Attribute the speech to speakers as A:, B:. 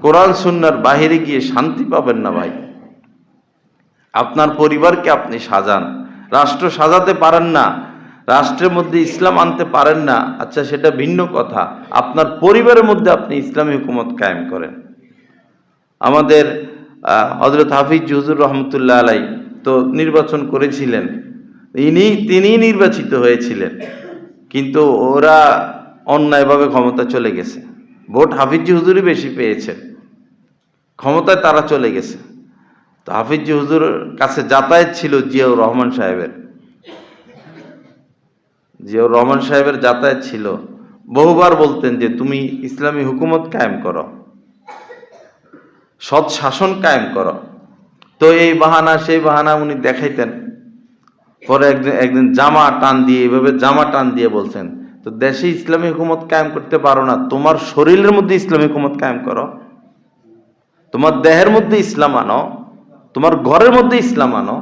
A: কোরআন সুন্নাহর বাহিরে গিয়ে শান্তি পাবেন না ভাই। আপনার পরিবারকে আপনি সাজান, রাষ্ট্র সাজাতে পারেন না, রাষ্ট্রের মধ্যে ইসলাম আনতে পারেন না, আচ্ছা সেটা ভিন্ন কথা। আপনার পরিবারের মধ্যে আপনি ইসলামী হুকুমত কায়েম করেন। আমাদের হযরত হাফিজ হুজুর রহমতুল্লাহ আলাই তো নির্বাচন করেছিলেন, তিনি নির্বাচিত হয়েছিলেন, কিন্তু ওরা অন্যায়ভাবে ক্ষমতা চলে গেছে। ভোট হাফিজ হুজুরই বেশি পেয়েছেন, ক্ষমতায় তারা চলে গেছে। তো হাফিজ হুজুরের কাছে যাতায়াত ছিল জিয়াউর রহমান সাহেবের, জিয়াউর রহমান সাহেবের যাতায়াত ছিল। বহুবার বলতেন যে তুমি ইসলামী হুকুমত কায়েম করো, সৎ শাসন কায়েম করো। তো এই বাহানা সেই বাহানা উনি দেখাইতেন। পরে একদিন জামা টান দিয়ে, এভাবে জামা টান দিয়ে বলছেন, তো দেশে ইসলামী হুকুমত কায়েম করতে পারো না, তোমার শরীরের মধ্যে ইসলামী হুকুমত কায়েম করো, তোমার দেহের মধ্যে ইসলাম আনো, তোমার ঘরের মধ্যে ইসলাম আনো।